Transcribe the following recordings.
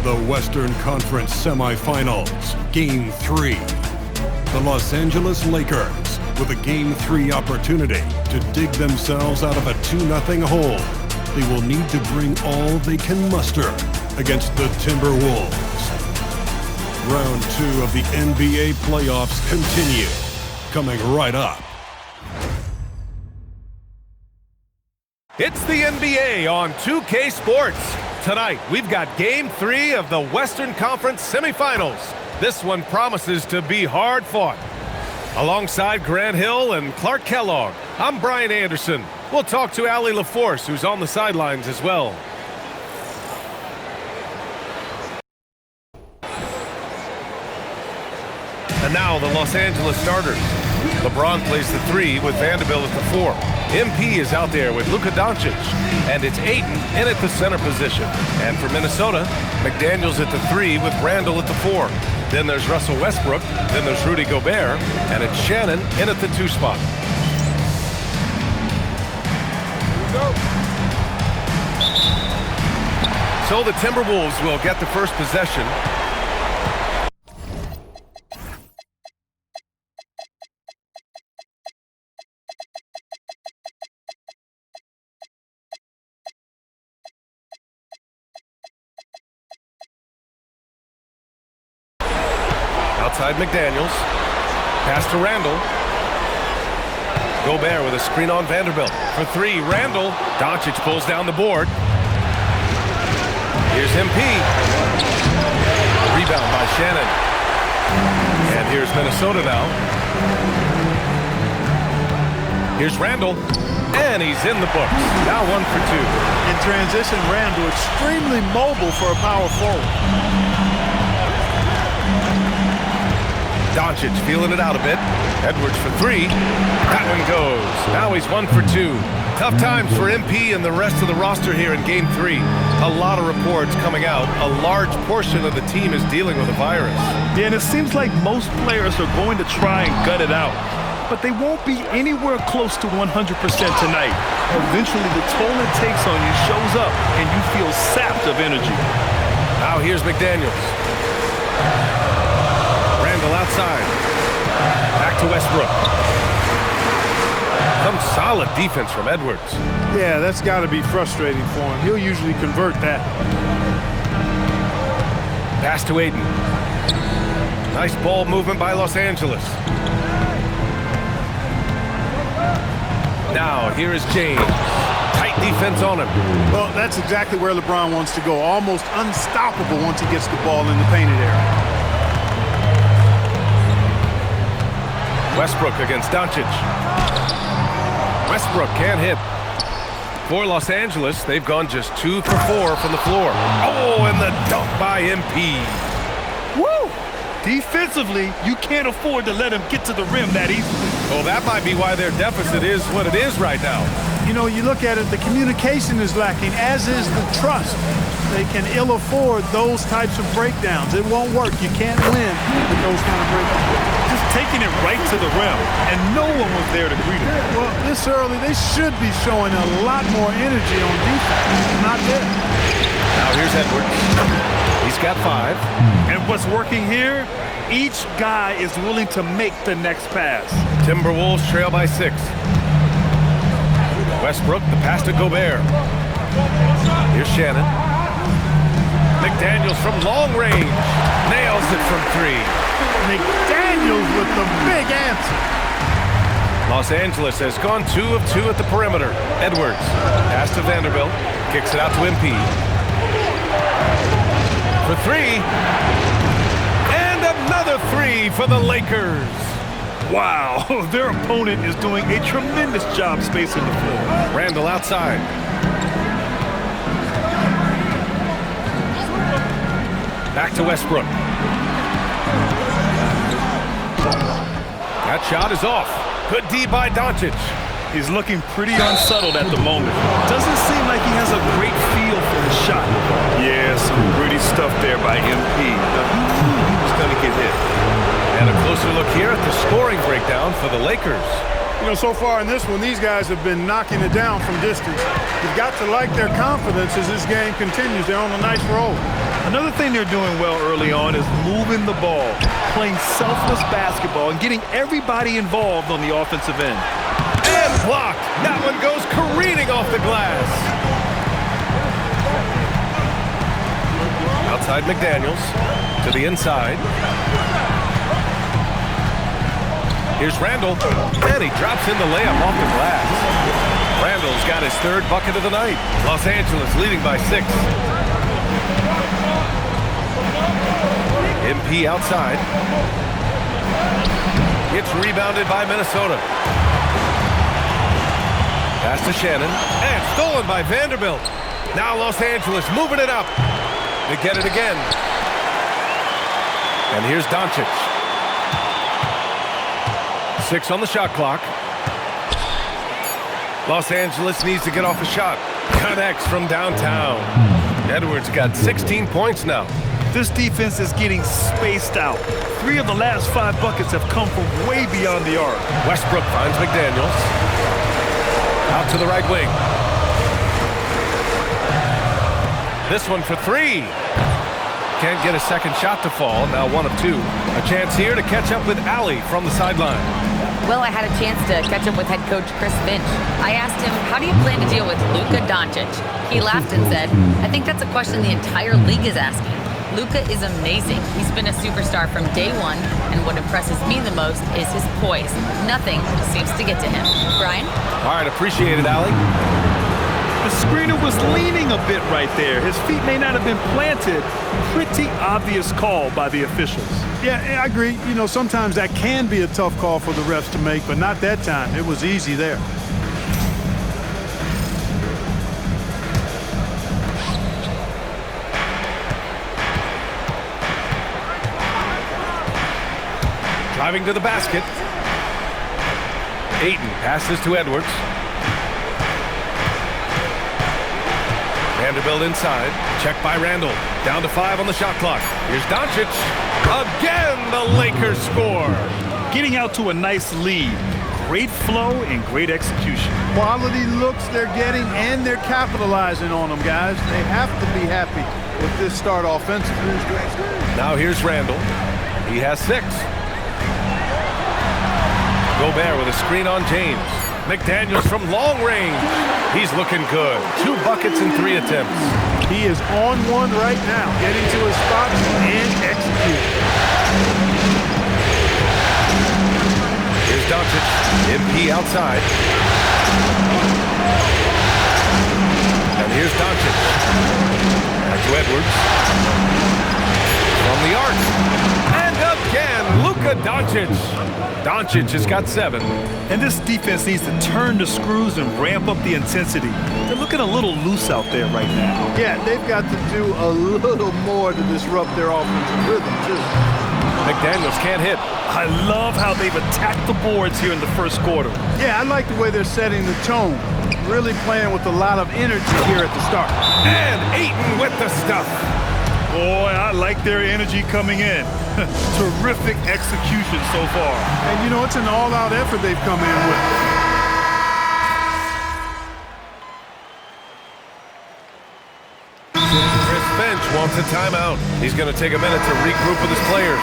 The Western Conference Semifinals, Game 3. The Los Angeles Lakers, with a Game 3 opportunity to dig themselves out of a 2-0 hole. They will need to bring all they can muster against the Timberwolves. Round 2 of the NBA playoffs continue, coming right up. It's the NBA on 2K Sports. Tonight, we've got Game 3 of the Western Conference Semifinals. This one promises to be hard-fought. Alongside Grant Hill and Clark Kellogg, I'm Brian Anderson. We'll talk to Allie LaForce, who's on the sidelines as well. And now the Los Angeles starters. LeBron plays the 3 with Vanderbilt at the 4. MP is out there with Luka Doncic, and it's Ayton in at the center position. And for Minnesota, McDaniels at the 3 with Randall at the 4. Then there's Russell Westbrook, then there's Rudy Gobert, and it's Shannon in at the 2 spot. So the Timberwolves will get the first possession. Outside McDaniels. Pass to Randall. Gobert with a screen on Vanderbilt. For 3, Randall. Doncic pulls down the board. Here's MP. Rebound by Shannon. And here's Minnesota now. Here's Randall. And he's in the books. Now 1 for 2. In transition, Randall extremely mobile for a power forward. Doncic feeling it out a bit. Edwards for 3. That one goes. Now he's 1 for 2. Tough times for MP and the rest of the roster here in Game 3. A lot of reports coming out. A large portion of the team is dealing with a virus. Yeah, and it seems like most players are going to try and gut it out. But they won't be anywhere close to 100% tonight. Eventually, the toll it takes on you shows up, and you feel sapped of energy. Now here's McDaniels. Outside. Back to Westbrook. Some solid defense from Edwards. Yeah, that's got to be frustrating for him. He'll usually convert that. Pass to Ayton. Nice ball movement by Los Angeles. Now, here is James. Tight defense on him. Well, that's exactly where LeBron wants to go. Almost unstoppable once he gets the ball in the painted area. Westbrook against Doncic. Westbrook can't hit. For Los Angeles, they've gone just 2 for 4 from the floor. Oh, and the dunk by MP. Woo! Defensively, you can't afford to let him get to the rim that easily. Well, that might be why their deficit is what it is right now. You know, you look at it, the communication is lacking, as is the trust. They can ill afford those types of breakdowns. It won't work. You can't win with those kind of breakdowns. Just taking it right to the rim, and no one was there to greet him. Well, this early, they should be showing a lot more energy on defense. Not there. Now here's Edwards. He's got 5. And what's working here? Each guy is willing to make the next pass. Timberwolves trail by 6. Westbrook, the pass to Gobert. Here's Shannon. McDaniels from long range. Nails it from 3. McDaniels with the big answer. Los Angeles has gone 2 of 2 at the perimeter. Edwards, pass to Vanderbilt. Kicks it out to MP. For 3. And another 3 for the Lakers. Wow, their opponent is doing a tremendous job spacing the floor. Randall outside. Back to Westbrook. That shot is off. Good D by Doncic. He's looking pretty unsettled at the moment. Doesn't seem like he has a great feel for the shot. Yeah, some gritty stuff there by MP. He was going to get hit. And a closer look here at the scoring breakdown for the Lakers. You know, so far in this one, these guys have been knocking it down from distance. You've got to like their confidence as this game continues. They're on a nice roll. Another thing they're doing well early on is moving the ball, playing selfless basketball, and getting everybody involved on the offensive end. And blocked. That one goes careening off the glass. Outside McDaniels to the inside. Here's Randall, and he drops in the layup off the glass. Randall's got his third bucket of the night. Los Angeles leading by 6. MP outside. It's rebounded by Minnesota. Pass to Shannon, and stolen by Vanderbilt. Now Los Angeles moving it up. They get it again. And here's Doncic. 6 on the shot clock. Los Angeles needs to get off a shot. Connects from downtown. Edwards got 16 points now. This defense is getting spaced out. 3 of the last 5 buckets have come from way beyond the arc. Westbrook finds McDaniels. Out to the right wing. This one for 3. Can't get a second shot to fall. Now 1 of 2. A chance here to catch up with Allie from the sideline. Well, I had a chance to catch up with head coach Chris Finch. I asked him, how do you plan to deal with Luka Doncic? He laughed and said, I think that's a question the entire league is asking. Luka is amazing. He's been a superstar from day one, and what impresses me the most is his poise. Nothing seems to get to him. Brian? All right, appreciate it, Allie. The screener was leaning a bit right there. His feet may not have been planted. Pretty obvious call by the officials. Yeah, I agree. You know, sometimes that can be a tough call for the refs to make, but not that time. It was easy there. Driving to the basket. Ayton passes to Edwards. Vanderbilt inside. Checked by Randall. Down to 5 on the shot clock. Here's Doncic. Again, the Lakers score. Getting out to a nice lead. Great flow and great execution. Quality looks they're getting, and they're capitalizing on them, guys. They have to be happy with this start offensively. Now here's Randall. He has 6. Gobert with a screen on James. McDaniels from long range. He's looking good. 2 buckets in 3 attempts. He is on one right now, getting to his spot and executing. Here's Doncic. MP outside. And here's Doncic. Back to Edwards. From the arc. And again, Luka Doncic. Doncic has got 7. And this defense needs to turn the screws and ramp up the intensity. They're looking a little loose out there right now. Yeah, they've got to do a little more to disrupt their offensive rhythm, too. McDaniels can't hit. I love how they've attacked the boards here in the first quarter. Yeah, I like the way they're setting the tone. Really playing with a lot of energy here at the start. And Ayton with the stuff. Boy, I like their energy coming in. Terrific execution so far. And, you know, it's an all-out effort they've come in with. Chris Finch wants a timeout. He's going to take a minute to regroup with his players.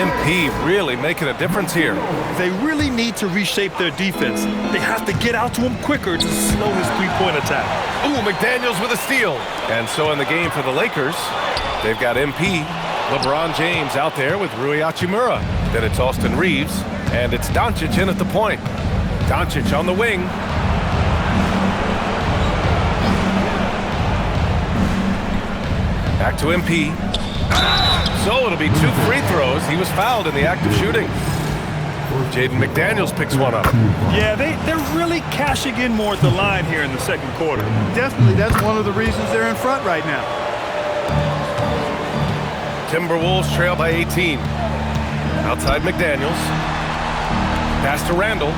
MP really making a difference here. They really need to reshape their defense. They have to get out to him quicker to slow his three-point attack. Ooh, McDaniels with a steal. And so in the game for the Lakers, they've got MP, LeBron James out there with Rui Hachimura. Then it's Austin Reeves, and it's Doncic in at the point. Doncic on the wing. Back to MP. So it'll be 2 free throws. He was fouled in the act of shooting. Jaden McDaniels picks one up. Yeah, they're really cashing in more at the line here in the second quarter. Definitely, that's one of the reasons they're in front right now. Timberwolves trail by 18. Outside McDaniels. Pass to Randall.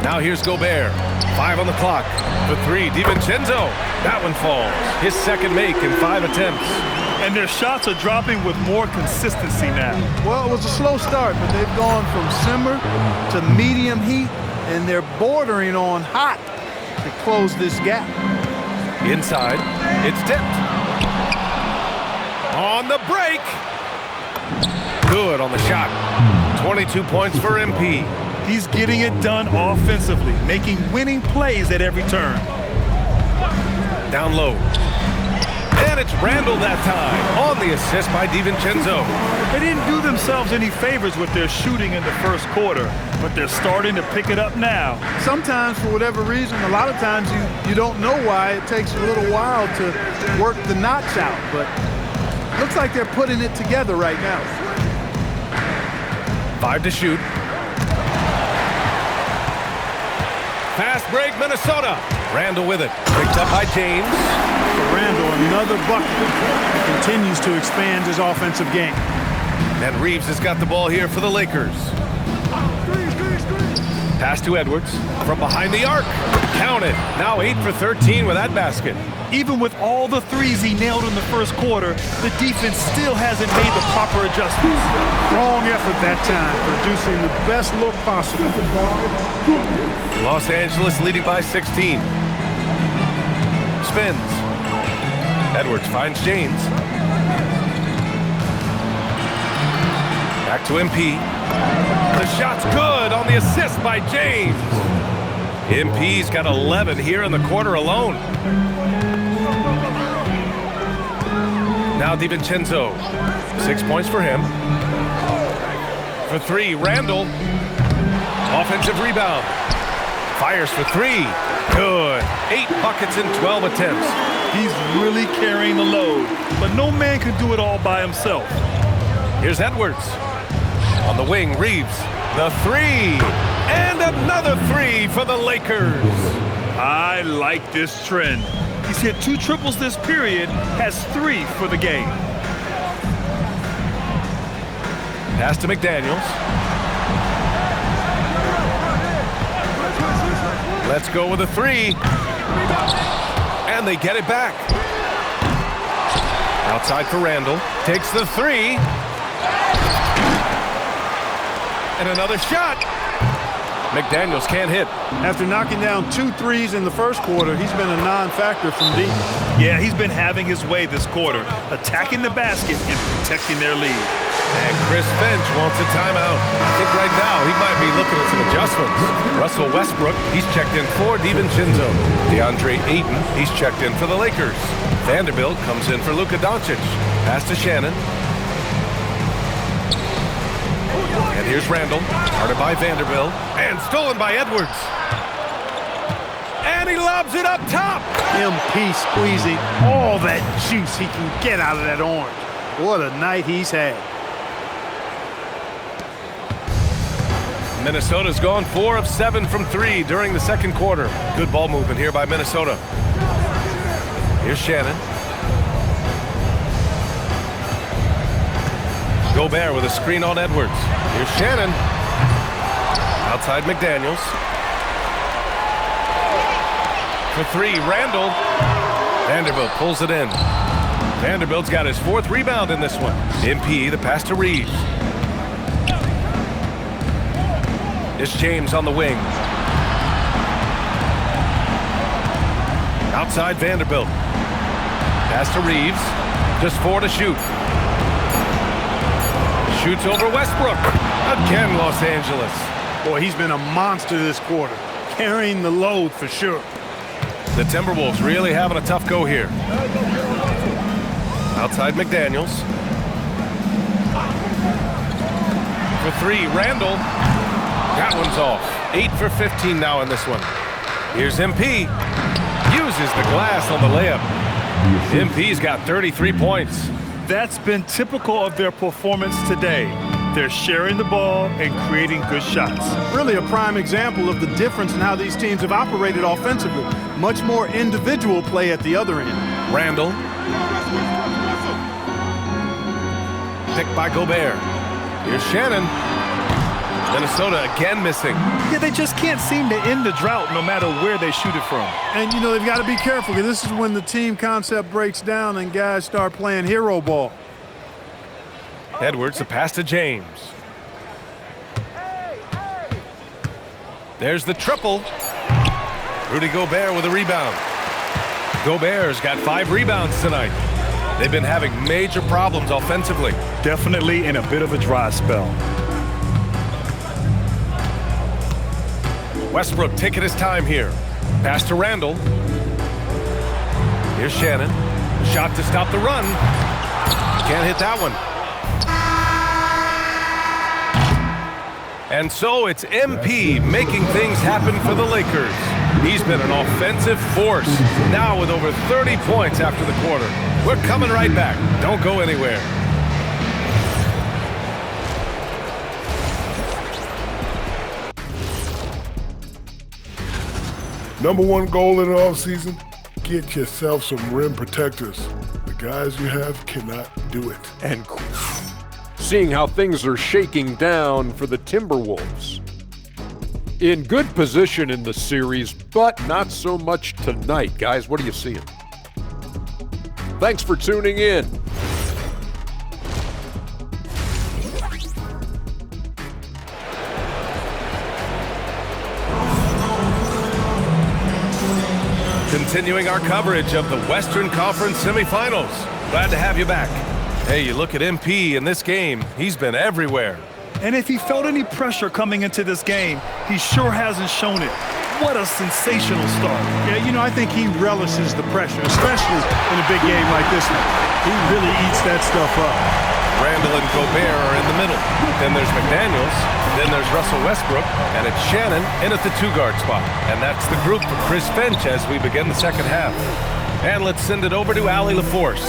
Now here's Gobert. 5 on the clock. For 3, DiVincenzo. That one falls. His second make in 5 attempts. And their shots are dropping with more consistency now. Well, it was a slow start, but they've gone from simmer to medium heat and they're bordering on hot to close this gap. Inside, it's tipped. On the break. Good on the shot. 22 points for MP. He's getting it done offensively, making winning plays at every turn. Down low. And it's Randall that time on the assist by DiVincenzo. They didn't do themselves any favors with their shooting in the first quarter, but they're starting to pick it up now. Sometimes, for whatever reason, a lot of times you don't know why. It takes a little while to work the knots out, but looks like they're putting it together right now. 5 to shoot. Fast break, Minnesota. Randall with it. Picked up by James. For Randall, another bucket. Continues to expand his offensive game. And Reeves has got the ball here for the Lakers. Pass to Edwards from behind the arc. Count it. Now 8 for 13 with that basket. Even with all the threes he nailed in the first quarter, the defense still hasn't made the proper adjustments. Strong effort that time, producing the best look possible. Los Angeles leading by 16. Spins. Edwards finds James. Back to MP. The shot's good on the assist by James. MP's got 11 here in the quarter alone. Now DiVincenzo. 6 points for him. For 3, Randall. Offensive rebound. Fires for 3. Good. 8 buckets in 12 attempts. He's really carrying the load, but no man can do it all by himself. Here's Edwards. On the wing, Reeves. The 3. And another 3 for the Lakers. I like this trend. He's hit 2 triples this period, has 3 for the game. Pass to McDaniels. Let's go with a 3. And they get it back. Outside for Randall. Takes the 3. And another shot. McDaniels can't hit. After knocking down 2 threes in the first quarter, he's been a non-factor from deep. Yeah, he's been having his way this quarter, attacking the basket and protecting their lead. And Chris Finch wants a timeout. I think right now he might be looking at some adjustments. Russell Westbrook, he's checked in for DiVincenzo. DeAndre Ayton, he's checked in for the Lakers. Vanderbilt comes in for Luka Doncic. Pass to Shannon. And here's Randall, guarded by Vanderbilt, and stolen by Edwards. And he lobs it up top. MP squeezing all that juice he can get out of that orange. What a night he's had. Minnesota's gone 4 of 7 from 3 during the second quarter. Good ball movement here by Minnesota. Here's Shannon. Gobert with a screen on Edwards. Here's Shannon. Outside McDaniels. For 3, Randall. Vanderbilt pulls it in. Vanderbilt's got his 4th rebound in this one. MP, the pass to Reeves. It's James on the wing. Outside Vanderbilt. Pass to Reeves. Just 4 to shoot. Shoots over Westbrook. Again, Los Angeles. Boy, he's been a monster this quarter, carrying the load for sure. The Timberwolves really having a tough go here. Outside McDaniels. For 3, Randall. That one's off. 8 for 15 now in this one. Here's MP. Uses the glass on the layup. MP's got 33 points. That's been typical of their performance today. They're sharing the ball and creating good shots. Really a prime example of the difference in how these teams have operated offensively. Much more individual play at the other end. Randall. Picked by Gobert. Here's Shannon. Minnesota again missing. Yeah, they just can't seem to end the drought no matter where they shoot it from. And, you know, they've got to be careful because this is when the team concept breaks down and guys start playing hero ball. Edwards, the pass to James. There's the triple. Rudy Gobert with a rebound. Gobert's got 5 rebounds tonight. They've been having major problems offensively. Definitely in a bit of a dry spell. Westbrook taking his time here. Pass to Randall. Here's Shannon. Shot to stop the run. Can't hit that one. And so it's MP making things happen for the Lakers. He's been an offensive force, now with over 30 points after the quarter. We're coming right back. Don't go anywhere. Number one goal in the offseason, get yourself some rim protectors. The guys you have cannot do it. And seeing how things are shaking down for the Timberwolves. In good position in the series, but not so much tonight. Guys, what are you seeing? Thanks for tuning in. Continuing our coverage of the Western Conference semifinals. Glad to have you back. Hey, you look at MP in this game, he's been everywhere. And if he felt any pressure coming into this game, he sure hasn't shown it. What a sensational start. Yeah, you know, I think he relishes the pressure, especially in a big game like this one. He really eats that stuff up. Randall and Gobert are in the middle. Then there's McDaniels. Then there's Russell Westbrook. And it's Shannon in at the 2-guard spot. And that's the group for Chris Finch as we begin the second half. And let's send it over to Allie LaForce.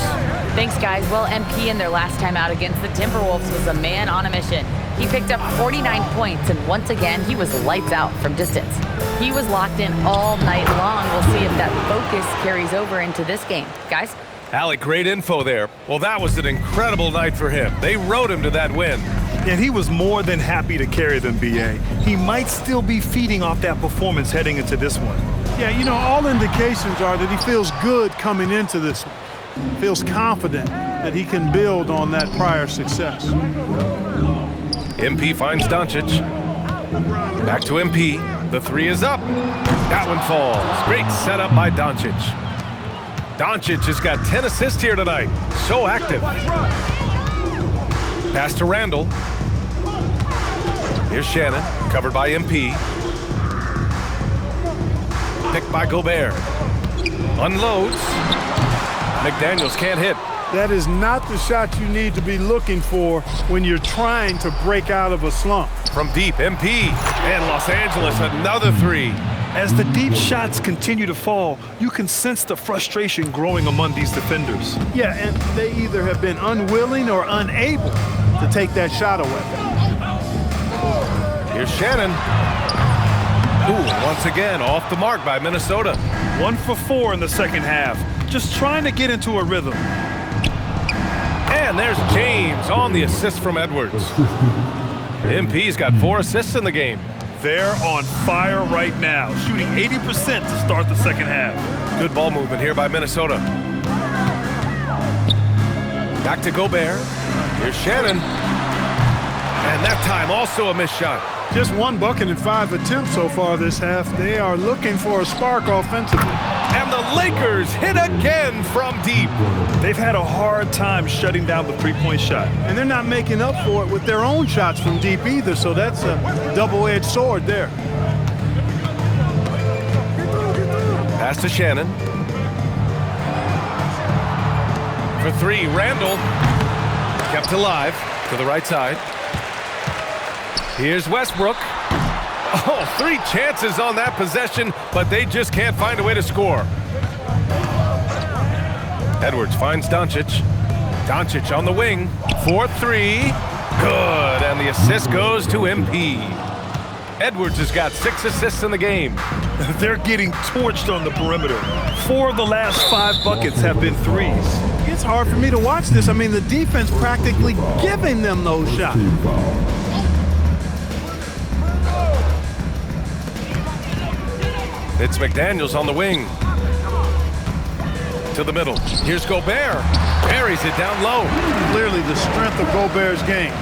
Thanks, guys. Well, MP in their last time out against the Timberwolves was a man on a mission. He picked up 49 points, and once again, he was lights out from distance. He was locked in all night long. We'll see if that focus carries over into this game. Guys? Allie, great info there. Well, that was an incredible night for him. They rode him to that win. And he was more than happy to carry them, B.A. He might still be feeding off that performance heading into this one. Yeah, you know, all indications are that he feels good coming into this one. Feels confident that he can build on that prior success. MP finds Doncic. Back to MP. The 3 is up. That one falls. Great setup by Doncic. Doncic has got 10 assists here tonight. So active. Pass to Randall. Here's Shannon, covered by MP. Picked by Gobert. Unloads. McDaniels can't hit. That is not the shot you need to be looking for when you're trying to break out of a slump. From deep, MP. And Los Angeles, another 3. As the deep shots continue to fall, you can sense the frustration growing among these defenders. Yeah, and they either have been unwilling or unable to take that shot away. Here's Shannon. Ooh, once again, off the mark by Minnesota. 1 for 4 in the second half. Just trying to get into a rhythm. And there's James on the assist from Edwards. MP's got 4 assists in the game. They're on fire right now, shooting 80% to start the second half. Good ball movement here by Minnesota. Back to Gobert. Here's Shannon. And that time also a missed shot. Just 1 bucket in 5 attempts so far this half. They are looking for a spark offensively. And the Lakers hit again from deep. They've had a hard time shutting down the three-point shot. And they're not making up for it with their own shots from deep either, so that's a double-edged sword there. Pass to Shannon. For 3, Randall. Kept alive to the right side. Here's Westbrook. Oh, 3 chances on that possession, but they just can't find a way to score. Edwards finds Doncic. Doncic on the wing. 4-3. Good, and the assist goes to MP. Edwards has got 6 assists in the game. They're getting torched on the perimeter. 4 of the last 5 buckets have been threes. It's hard for me to watch this. I mean, the defense practically giving them those shots. It's McDaniels on the wing. To the middle. Here's Gobert. Buries it down low. Clearly the strength of Gobert's game.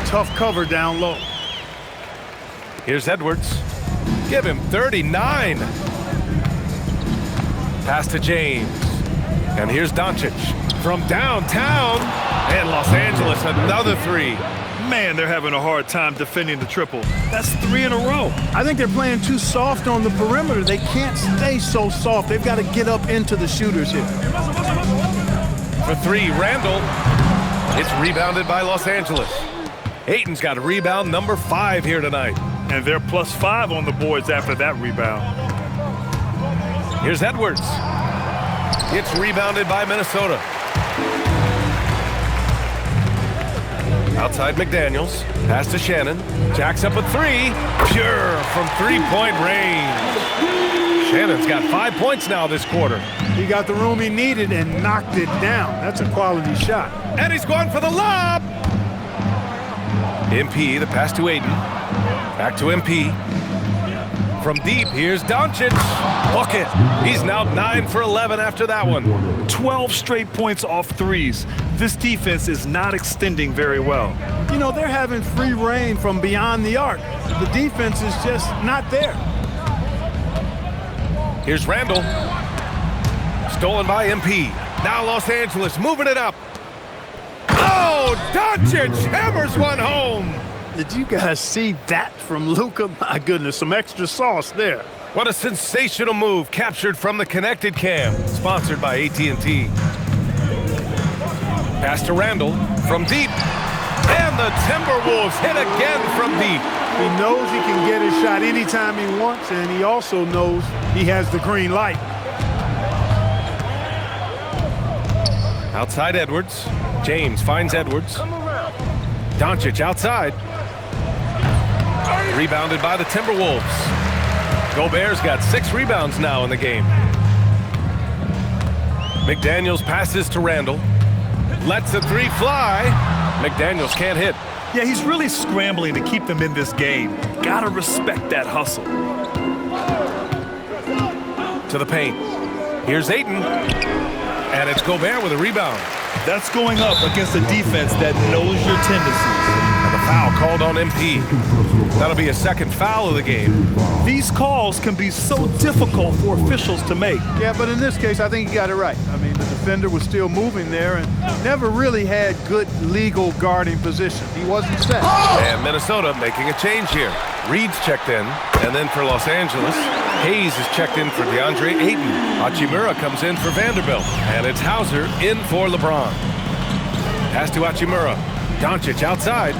Tough cover down low. Here's Edwards. Give him 39. Pass to James. And here's Doncic from downtown. And Los Angeles, another three. Man, they're having a hard time defending the triple. That's 3 in a row. I think they're playing too soft on the perimeter. They can't stay so soft. They've got to get up into the shooters here. For three, Randall. It's rebounded by Los Angeles. Ayton's got rebound number 5 here tonight. And they're +5 on the boards after that rebound. Here's Edwards. It's rebounded by Minnesota. Outside McDaniels. Pass to Shannon. Jacks up a 3. Pure from three-point range. Shannon's got 5 points now this quarter. He got the room he needed and knocked it down. That's a quality shot. And he's going for the lob. MP, the pass to Ayton. Back to MP. From deep, here's Doncic. Bucket. He's now 9 for 11 after that one. 12 straight points off threes. This defense is not extending very well. You know, they're having free reign from beyond the arc. The defense is just not there. Here's Randall. Stolen by MP. Now Los Angeles moving it up. Oh, Doncic hammers one home. Did you guys see that from Luka? My goodness, some extra sauce there. What a sensational move captured from the connected cam. Sponsored by AT&T. Pass to Randall from deep. And the Timberwolves hit again from deep. He knows he can get his shot anytime he wants, and he also knows he has the green light. Outside Edwards. James finds Edwards. Doncic outside. Rebounded by the Timberwolves. Gobert's got 6 rebounds now in the game. McDaniels passes to Randall. Lets the 3 fly. McDaniels can't hit. Yeah, he's really scrambling to keep them in this game. Gotta respect that hustle. To the paint. Here's Ayton. And it's Gobert with a rebound. That's going up against a defense that knows your tendencies. And the foul called on MP. That'll be a second foul of the game. These calls can be so difficult for officials to make. Yeah, but in this case, I think he got it right. I mean, the defender was still moving there and never really had good legal guarding position. He wasn't set. And Minnesota making a change here. Reed's checked in, and then for Los Angeles, Hayes is checked in for DeAndre Ayton. Hachimura comes in for Vanderbilt, and it's Hauser in for LeBron. Pass to Hachimura. Doncic outside.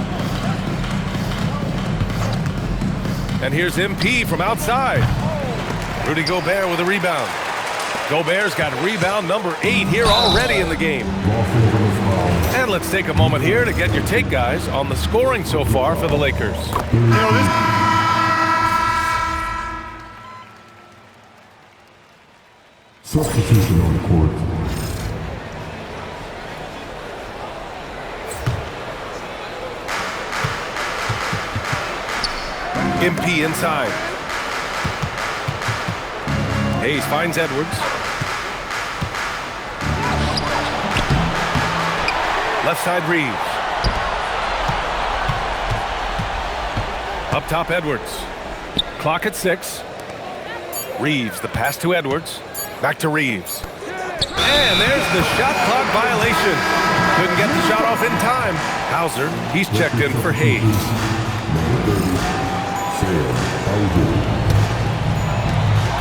And here's MP from outside. Rudy Gobert with a rebound. Gobert's got rebound number 8 here already in the game. And let's take a moment here to get your take, guys, on the scoring so far for the Lakers. You know, this substitution on the court. MP inside. Hayes finds Edwards. Left side Reeves. Up top Edwards. Clock at 6. Reeves, the pass to Edwards. Back to Reeves. And there's the shot clock violation. Couldn't get the shot off in time. Hauser, he's checked in for Hayes.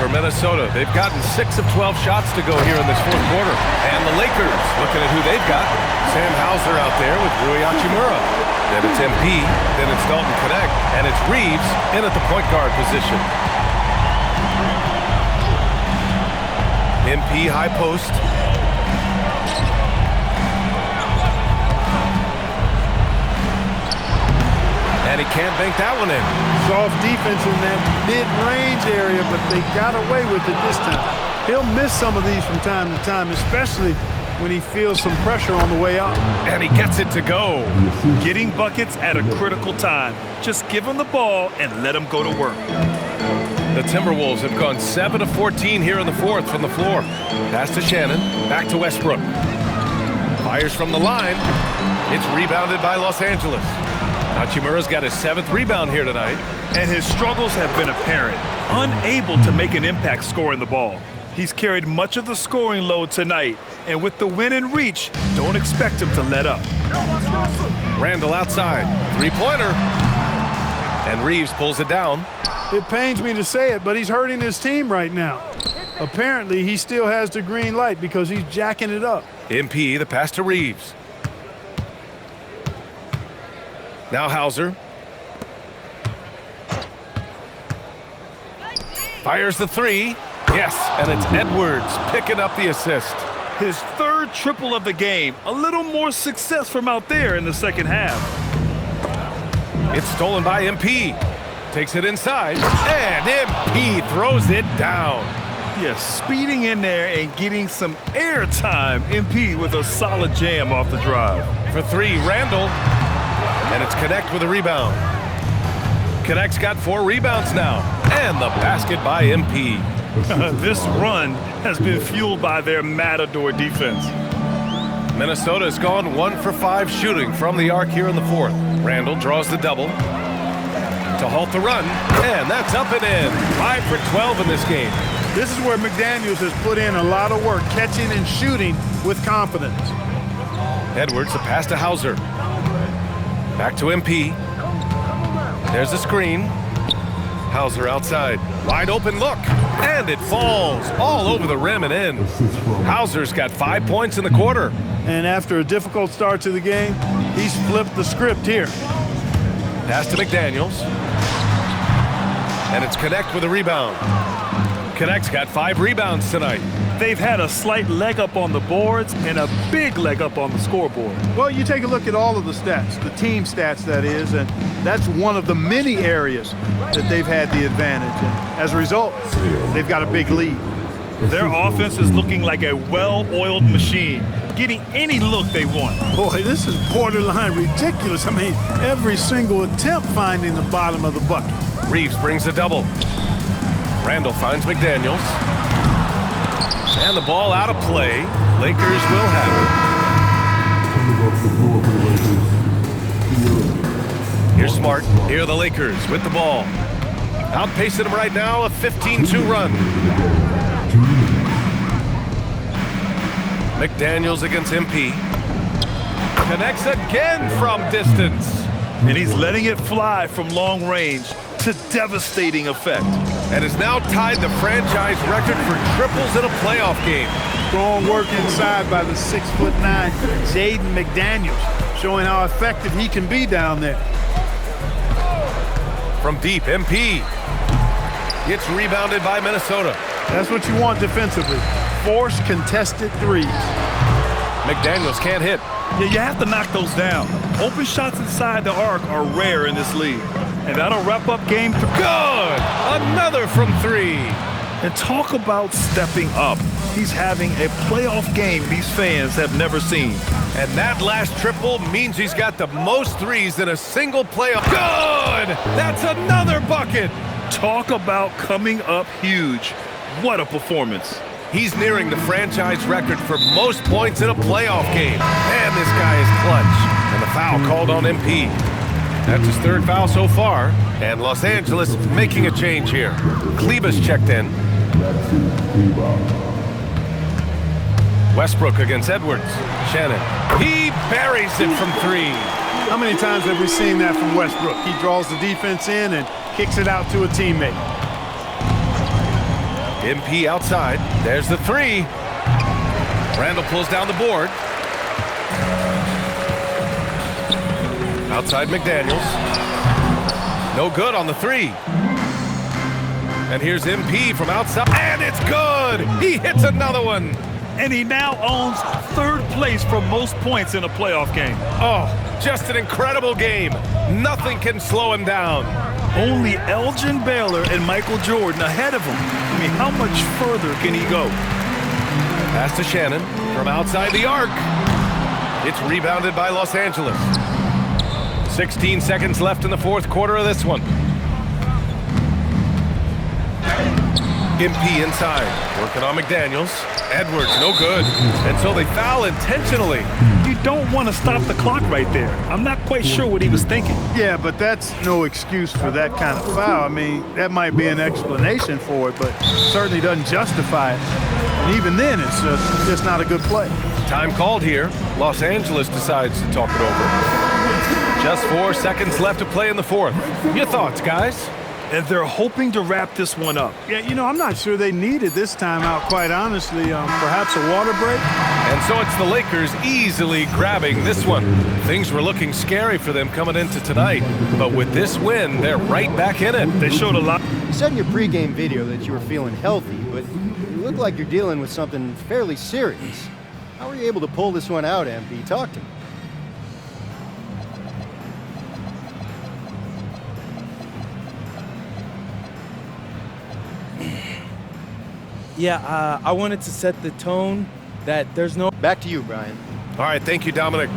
For Minnesota, they've gotten 6 of 12 shots to go here in this fourth quarter. And the Lakers, looking at who they've got. Sam Hauser out there with Rui Hachimura. Then it's MP, then it's Dalton Connect, and it's Reeves in at the point guard position. MP high post. And he can't bank that one in. soft defense in that mid-range area, but they got away with it this time. He'll miss some of these from time to time, especially when he feels some pressure on the way out. And he gets it to go. Getting buckets at a critical time. Just give him the ball and let him go to work. The Timberwolves have gone 7 of 14 here in the fourth from the floor. Pass to Shannon, back to Westbrook. Fires from the line. It's rebounded by Los Angeles. Hachimura's got his 7th rebound here tonight. And his struggles have been apparent. Unable to make an impact scoring the ball. He's carried much of the scoring load tonight. And with the win in reach, don't expect him to let up. Randall outside. 3-pointer. And Reeves pulls it down. It pains me to say it, but he's hurting his team right now. Apparently, he still has the green light because he's jacking it up. MP, the pass to Reeves. Now Hauser. Fires the 3. Yes, and it's Edwards picking up the assist. His 3rd triple of the game. A little more success from out there in the second half. It's stolen by MP. Takes it inside, and MP throws it down. Yes, speeding in there and getting some air time. MP with a solid jam off the drive. For 3, Randall. And it's Connect with a rebound. Connect's got 4 rebounds now. And the basket by MP. This run has been fueled by their Matador defense. Minnesota has gone 1 for 5 shooting from the arc here in the 4th. Randall draws the double to halt the run. And that's up and in. 5 for 12 in this game. This is where McDaniels has put in a lot of work, catching and shooting with confidence. Edwards, the pass to Hauser. Back to MP. There's a screen. Hauser outside. Wide open look. And it falls all over the rim and in. Hauser's got 5 points in the quarter. And after a difficult start to the game, he's flipped the script here. Pass to McDaniels. And it's Connect with a rebound. Connect's got 5 rebounds tonight. They've had a slight leg up on the boards and a big leg up on the scoreboard. Well, you take a look at all of the stats, the team stats that is, and that's one of the many areas that they've had the advantage. And as a result, they've got a big lead. Their offense is looking like a well-oiled machine, getting any look they want. Boy, this is borderline ridiculous. I mean, every single attempt finding the bottom of the bucket. Reeves brings a double. Randall finds McDaniels. And the ball out of play. Lakers will have it. Here's Smart. Here are the Lakers with the ball. Outpacing them right now, a 15-2 run. McDaniels against MP. Connects again from distance. And he's letting it fly from long range to devastating effect. And has now tied the franchise record for triples in a playoff game. Strong work inside by the 6'9" Jaden McDaniels, showing how effective he can be down there. From deep, MP. It's rebounded by Minnesota. That's what you want defensively. Force contested threes. McDaniels can't hit. Yeah, you have to knock those down. Open shots inside the arc are rare in this league. And that'll wrap up game 3. Good! Another from 3. And talk about stepping up. He's having a playoff game these fans have never seen. And that last triple means he's got the most threes in a single playoff. Good! That's another bucket! Talk about coming up huge. What a performance. He's nearing the franchise record for most points in a playoff game. And this guy is clutch. And the foul called on MP. That's his 3rd foul so far. And Los Angeles making a change here. Kleba's checked in. Westbrook against Edwards. Shannon. He buries it from 3. How many times have we seen that from Westbrook? He draws the defense in and kicks it out to a teammate. MP outside. There's the 3. Randall pulls down the board. Outside McDaniels. No good on the 3. And here's MP from outside. And it's good! He hits another one. And he now owns 3rd place for most points in a playoff game. Oh, just an incredible game. Nothing can slow him down. Only Elgin Baylor and Michael Jordan ahead of him. I mean, how much further can he go? Pass to Shannon from outside the arc. It's rebounded by Los Angeles. 16 seconds left in the 4th quarter of this one. MP inside, working on McDaniels. Edwards, no good. And so they foul intentionally. You don't want to stop the clock right there. I'm not quite sure what he was thinking. Yeah, but that's no excuse for that kind of foul. I mean, that might be an explanation for it, but certainly doesn't justify it. And even then, it's just not a good play. Time called here. Los Angeles decides to talk it over. Just 4 seconds left to play in the fourth. Your thoughts, guys? And they're hoping to wrap this one up. Yeah, you know, I'm not sure they needed this timeout, quite honestly. Perhaps a water break? And so it's the Lakers easily grabbing this one. Things were looking scary for them coming into tonight, but with this win, they're right back in it. They showed a lot. You said in your pregame video that you were feeling healthy, but you look like you're dealing with something fairly serious. How were you able to pull this one out, MP? Talk to me. Yeah, I wanted to set the tone that there's no... Back to you, Brian. All right, thank you, Dominic.